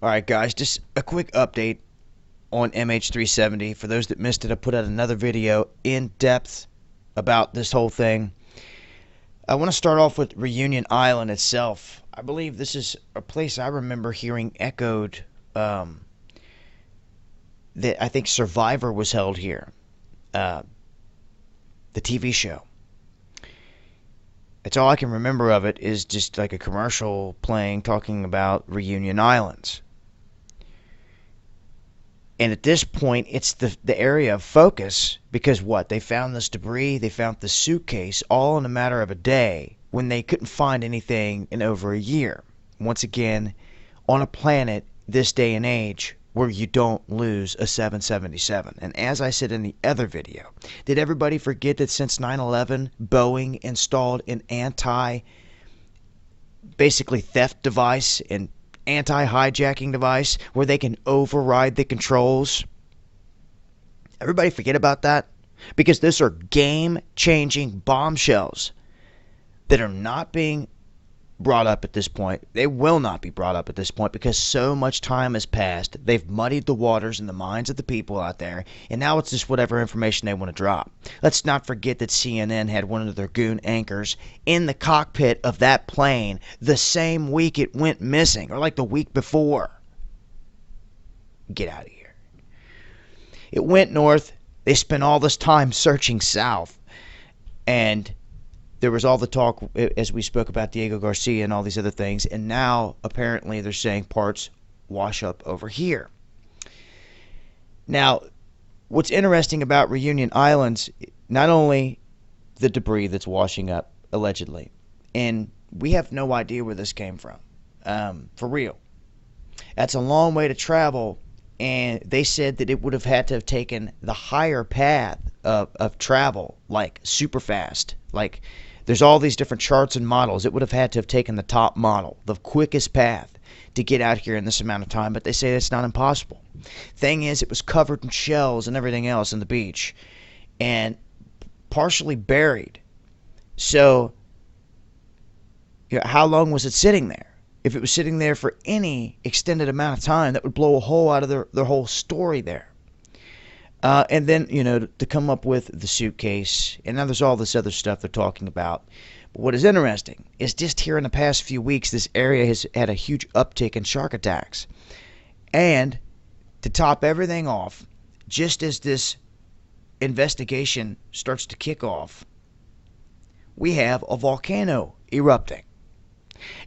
Alright guys, just a quick update on MH370. For those that missed it, I put out another video in depth about this whole thing. I want to start off with Reunion Island itself. I believe this is a place I remember hearing echoed, that I think Survivor was held here. The TV show. It's all I can remember of it is just like a commercial playing talking about Reunion Islands. And at this point, it's the area of focus because what? They found this debris, they found the suitcase all in a matter of a day when they couldn't find anything in over a year. Once again, on a planet this day and age where you don't lose a 777. And as I said in the other video, did everybody forget that since 9/11, Boeing installed an basically theft device and anti-hijacking device where they can override the controls? Everybody forget about that? Because those are game-changing bombshells that are not being brought up at this point. They will not be brought up at this point because so much time has passed. They've muddied the waters in the minds of the people out there, and now it's just whatever information they want to drop. Let's not forget that CNN had one of their goon anchors in the cockpit of that plane the same week it went missing, or like the week before. Get out of here. It went north. They spent all this time searching south, and there was all the talk, as we spoke about Diego Garcia and all these other things, and now apparently they're saying parts wash up over here. Now, what's interesting about Reunion Islands, not only the debris that's washing up, allegedly, and we have no idea where this came from, for real. That's a long way to travel, and they said that it would have had to have taken the higher path of travel, like super fast, like there's all these different charts and models. It would have had to have taken the top model, the quickest path to get out here in this amount of time, but they say it's not impossible. Thing is, it was covered in shells and everything else in the beach and partially buried. So, how long was it sitting there? If it was sitting there for any extended amount of time, that would blow a hole out of their whole story there. And then, to come up with the suitcase, and now there's all this other stuff they're talking about. But what is interesting is just here in the past few weeks, this area has had a huge uptick in shark attacks. And to top everything off, just as this investigation starts to kick off, we have a volcano erupting.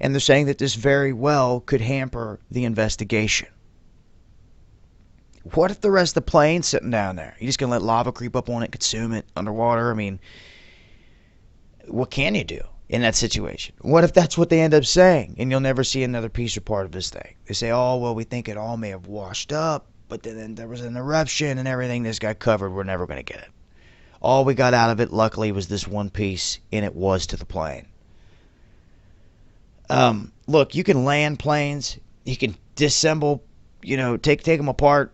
And they're saying that this very well could hamper the investigation. What if the rest of the plane's sitting down there? You just gonna let lava creep up on it, consume it underwater? I mean, what can you do in that situation? What if that's what they end up saying, and you'll never see another piece or part of this thing? They say, oh, well, we think it all may have washed up, but then there was an eruption and everything this got covered. We're never going to get it. All we got out of it, luckily, was this one piece, and it was to the plane. Look, you can land planes. You can disassemble, take them apart.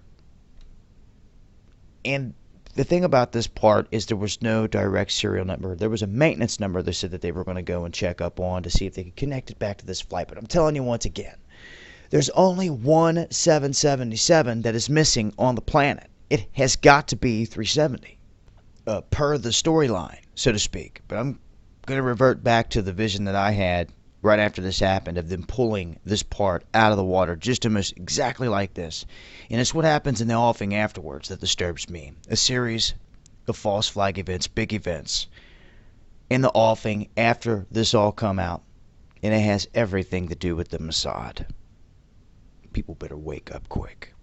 And the thing about this part is there was no direct serial number. There was a maintenance number they said that they were going to go and check up on to see if they could connect it back to this flight. But I'm telling you once again, there's only one 777 that is missing on the planet. It has got to be 370, per the storyline, so to speak. But I'm going to revert back to the vision that I had right after this happened of them pulling this part out of the water just almost exactly like this. And it's what happens in the offing afterwards that disturbs me. A series of false flag events, big events in the offing after this all come out. And it has everything to do with the Mossad. People better wake up quick.